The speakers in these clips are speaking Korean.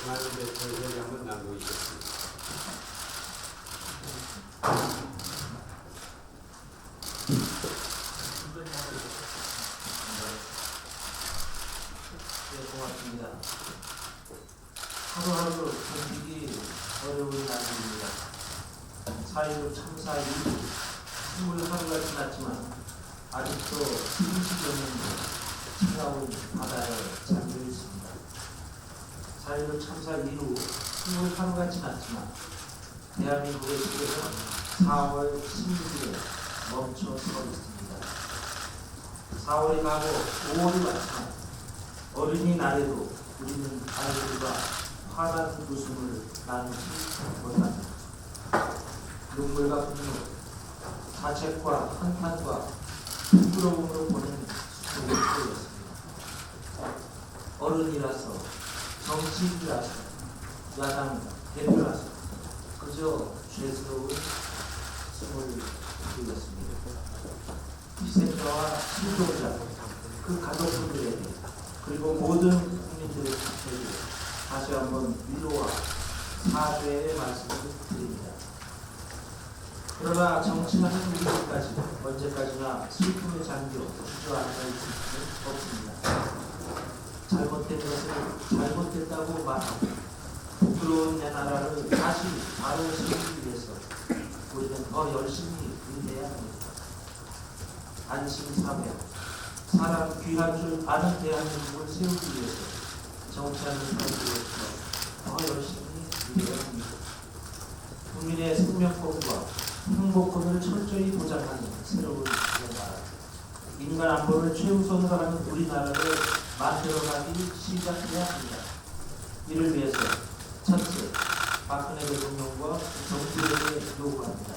하나님의 저희에게 한번 나누겠습니다. 고맙습니다. 하루하루 견디기 어려운 날입니다. 4.16 참사 이후 21하루가 지났지만 아직도 숨쉬려는 차가운 바다에 잠겨 있습니다. 4.16 참사 이후 21하루가 지났지만 대한민국의 시대는 4월 16일에 멈춰 서 있습니다. 4월이 가고 5월이 왔지만 어린이날에도 우리는 아이들과 환한 웃음을 나누지 못합니다. 눈물과 분노, 자책과 한탄과 부끄러움으로 보낸 수고를 보였습니다. 어른이라서, 정치인이라서, 야당 대표라서 그저 죄스러운 숨을 흘렸습니다. 희생자와 실종자, 그 가족분들에게 그리고 모든 국민들에게 다시 한번 위로와 사죄의 말씀을 드립니다. 그러나 정치는 우리까지 언제까지나 슬픔에 잠겨 주저앉아 있을 수는 없습니다. 잘못된 것을 잘못됐다고 말하고 부끄러운 내 나라를 다시 바로 세우기 위해서 우리는 더 열심히 일해야 합니다. 안심사명, 사람 귀한 줄 아는 대한민국을 세우기 위해서 정치하는 사람들로서 더 열심히 일해야 합니다. 국민의 생명권과 행복권을 철저히 보장하는 새로운 나라, 인간 안보를 최우선으로 하는 우리나라를 만들어가기 시작해야 합니다. 이를 위해서 첫째, 박근혜 대통령과 정부에게 요구합니다.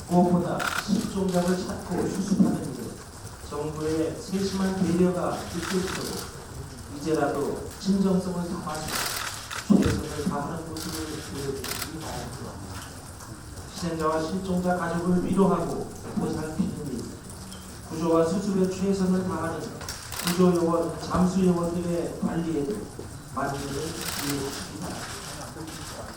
무엇보다 실종자를 찾고 수습하는 일, 정부의 세심한 배려가 느껴지도록 이제라도 진정성을 담아서 최선을 다하는 모습을 보여주시기 바랍니다. 희생자와 실종자 가족을 위로하고 보살피는 일, 구조와 수습에 최선을 다하는 구조요원, 잠수요원들의 관리에도 만전을 기해주시기 바랍니다.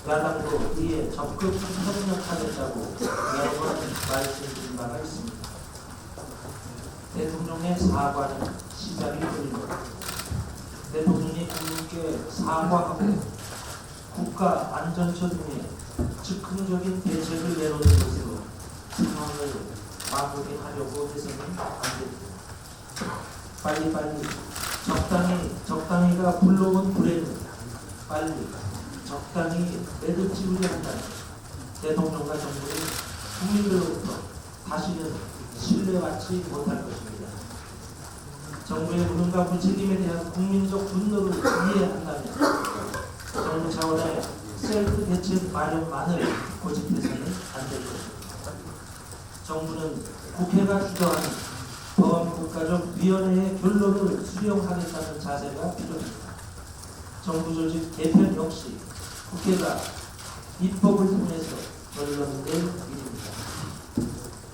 야당도 이에 적극 협력하겠다고 여러 번 말씀드린 바가 있습니다. 대통령의 사과는 시작이 됩니다. 대통령이 국민께 사과하고 국가 안전처 등의 즉흥적인 대책을 내놓는 것으로 상황을 마무리하려고 해서는 안 됩니다. 빨리빨리 적당히가 불러온 불행을 빨리 적당히 매듭지으려 한다면 대통령과 정부는 국민들로부터 다시는 신뢰받지 못할 것입니다. 정부의 무능과 무책임에 대한 국민적 분노를 이해한다면 정부 차원의 셀프 대책 마련만을 고집해서는 안 될 것입니다. 정부는 국회가 주도하는 법안국가적위원회의 결론을 수용하겠다는 자세가 필요합니다. 정부 조직 개편 역시 국회가 입법을 통해서 결론될 일입니다.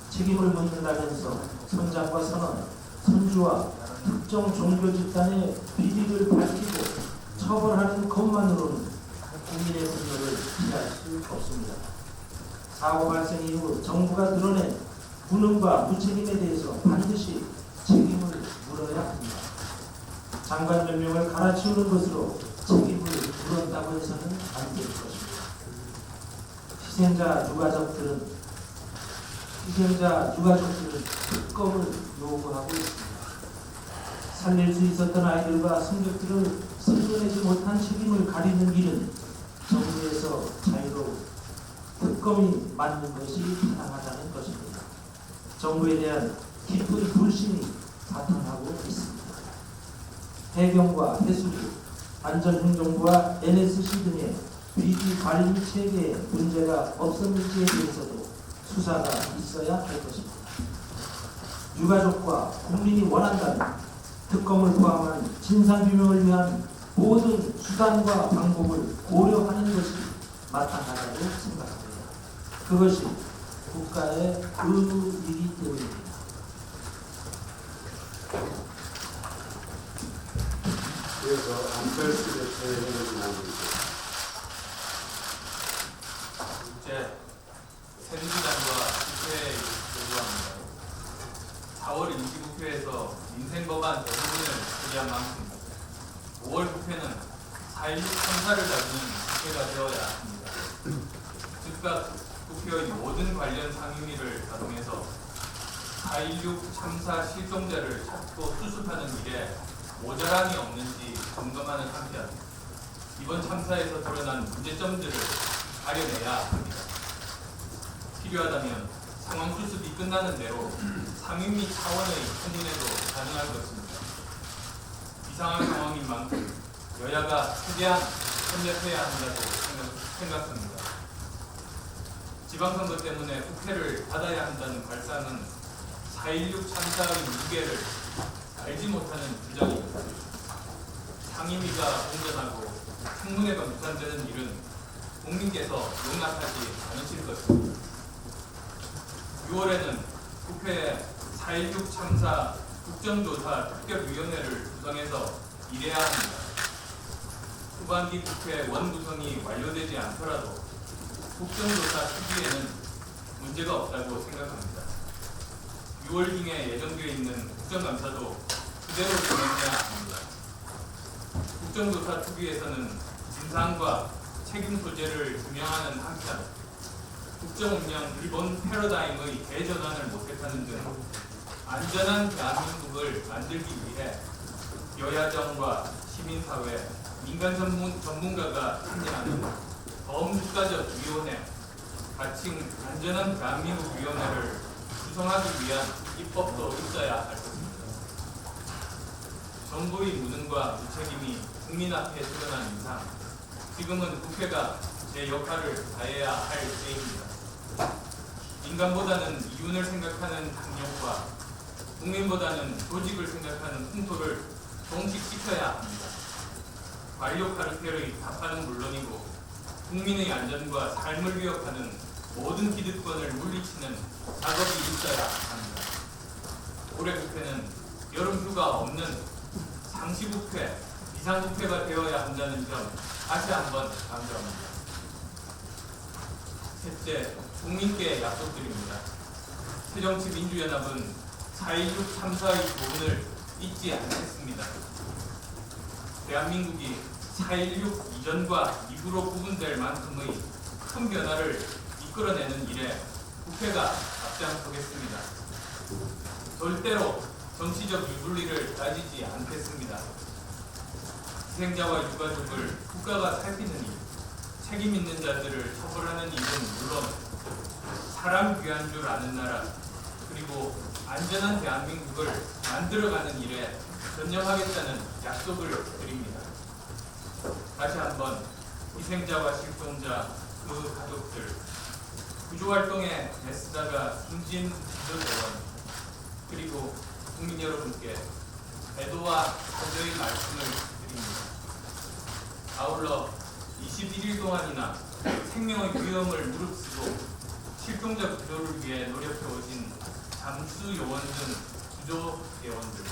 책임을 묻는다면서 선장과 선언, 선주와 특정 종교 집단의 비리를 밝히고 처벌하는 것만으로는 국민의 분노를 피할 수 없습니다. 사고 발생 이후 정부가 드러낸 무능과 무책임에 대해서 반드시 책임을 물어야 합니다. 장관 몇 명을 갈아치우는 것으로 책임을 물었다고 해서는 안 될 것입니다. 희생자 유가족들은 특검을 요구하고 있습니다. 살릴 수 있었던 아이들과 승객들을 살려내지 못한 책임을 가리는 일은 정부에서 자유로운 특검이 맞는 것이 타당하다는 것입니다. 정부에 대한 깊은 불신이 바탕하고 있습니다. 해경과 해수부, 안전행정부와 NSC 등의 비리 관리 체계에 문제가 없었는지에 대해서도 수사가 있어야 할 것입니다. 유가족과 국민이 원한다면 특검을 포함한 진상규명을 위한 모든 수단과 방법을 고려하는 것이 마땅하다고 생각합니다. 그것이 국가의 의무이기 때문입니다. 이어서 안철수 대표의 의견을 나누고 있습니다. 둘째, 새누리당과 국회에 요구합니다. 4월 임시국회에서 민생법안 대부분을 처리한 만큼 5월 국회는 4.16 참사를 다루는 국회가 되어야 합니다. 즉각 국회의 모든 관련 상임위를 가동해서 4.16 참사 실종자를 찾고 수습하는 일에 모자람이 없는지 점검하는 한편 이번 참사에서 드러난 문제점들을 가려내야 합니다. 필요하다면 상황 수습이 끝나는 대로 상임위 차원의 청문회도 가능할 것입니다. 이상한 상황인 만큼 여야가 최대한 협력해야 한다고 생각합니다. 지방선거 때문에 국회를 닫아야 한다는 발상은 4.16 참사의 무게를 알지 못하는 주장입니다. 상임위가 공전하고 청문회가 무산되는 일은 국민께서 용납하지 않으실 것입니다. 6월에는 국회에 4.16 참사 국정조사 특별위원회를 구성해서 일해야 합니다. 후반기 국회 원구성이 완료되지 않더라도 국정조사 특위에는 문제가 없다고 생각합니다. 6월 중에 예정되어 있는 국정감사도 그대로 진행해야 합니다. 국정조사 특위에서는 진상과 책임 소재를 규명하는 한편 국정운영 기본 패러다임의 대전환을 모색하는 등 안전한 대한민국을 만들기 위해 여야정과 시민사회, 민간 전문가가 참여하는 범국가적 위원회, 가칭 안전한 대한민국 위원회를 구성하기 위한 입법도 있어야 할 것입니다. 정부의 무능과 무책임이 국민 앞에 드러난 이상 지금은 국회가 제 역할을 다해야 할 때입니다. 인간보다는 이윤을 생각하는 당력과 국민보다는 조직을 생각하는 풍토를 종식시켜야 합니다. 관료 카르텔의 타파는 물론이고 국민의 안전과 삶을 위협하는 모든 기득권을 물리치는 작업이 있어야 합니다. 올해 국회는 여름휴가 없는 상시국회, 비상국회가 되어야 한다는 점 다시 한번 강조합니다. 셋째, 국민께 약속드립니다. 새정치민주연합은 4.16 참사의 교훈을 잊지 않겠습니다. 대한민국이 4.16 이전과 이후로 구분될 만큼의 큰 변화를 이끌어내는 일에 국회가 앞장서겠습니다. 절대로 정치적 유불리를 따지지 않겠습니다. 희생자와 유가족을 국가가 살피는 일, 책임 있는 자들을 처벌하는 일은 물론 사람 귀한 줄 아는 나라 그리고 안전한 대한민국을 만들어가는 일에 전념하겠다는 약속을 드립니다. 다시 한번 희생자와 실종자, 그 가족들, 구조활동에 애쓰다가 숨진 구조대원 그리고 국민 여러분께 애도와 사죄의 말씀을 드립니다. 아울러 21일 동안이나 생명의 위험을 무릅쓰고 실종자 구조를 위해 노력해오신 잠수 요원 등 구조 대원들,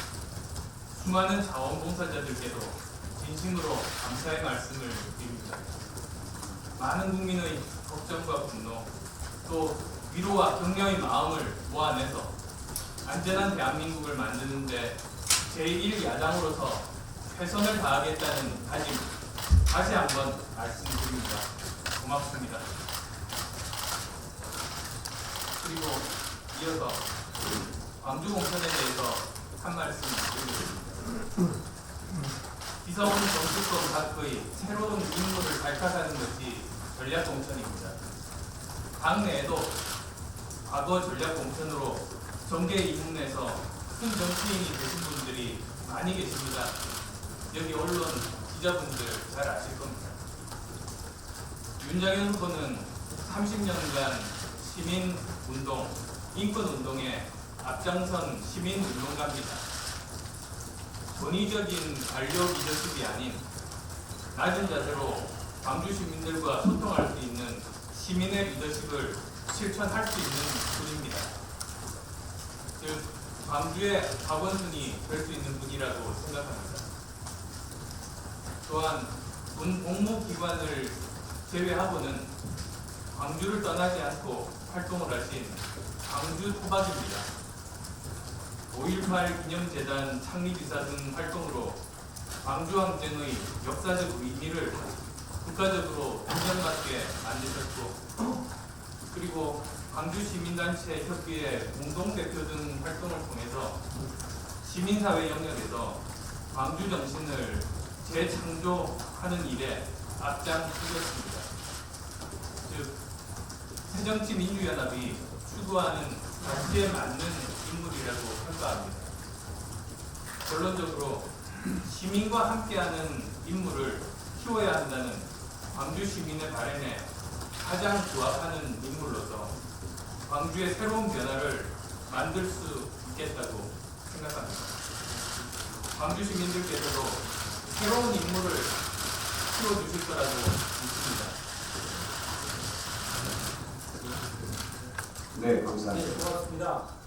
수많은 자원봉사자들께도 진심으로 감사의 말씀을 드립니다. 많은 국민의 걱정과 분노, 또 위로와 격려의 마음을 모아내서 안전한 대한민국을 만드는데 제1야당으로서 최선을 다하겠다는 다짐 다시 한번 말씀드립니다. 고맙습니다. 그리고 이어서 광주 공천에 대해서 한 말씀 드리겠습니다. 이성훈 정치권 밖의 새로운 인물을 발탁하는 것이 전략공천입니다. 당내에도 과거 전략공천으로 정계에 입문해서 큰 정치인이 되신 분들이 많이 계십니다. 여기 언론 기자분들 잘 아실 겁니다. 윤장현 후보는 30년간 시민운동, 인권운동에 앞장선 시민운동가입니다. 권위적인 관료 리더십이 아닌 낮은 자세로 광주 시민들과 소통할 수 있는 시민의 리더십을 실천할 수 있는 분입니다. 즉 광주의 박원순이 될 수 있는 분이라고 생각합니다. 또한 군 공무기관을 제외하고는 광주를 떠나지 않고 활동을 하신 광주 토박입니다. 5.18 기념재단 창립이사 등 활동으로 광주항쟁의 역사적 의미를 국가적으로 인정받게 만드셨고, 그리고 광주시민단체 협의회 공동대표 등 활동을 통해서 시민사회 영역에서 광주 정신을 재창조하는 일에 앞장서셨습니다. 즉, 새정치민주연합이 추구하는 가치에 맞는 인물이라고 평가합니다. 결론적으로 시민과 함께하는 인물을 키워야 한다는 광주 시민의 바람에 가장 부합하는 인물로서 광주의 새로운 변화를 만들 수 있겠다고 생각합니다. 광주 시민들께서도 새로운 인물을 키워주실 거라고 믿습니다. 네, 감사합니다. 네, 고맙습니다.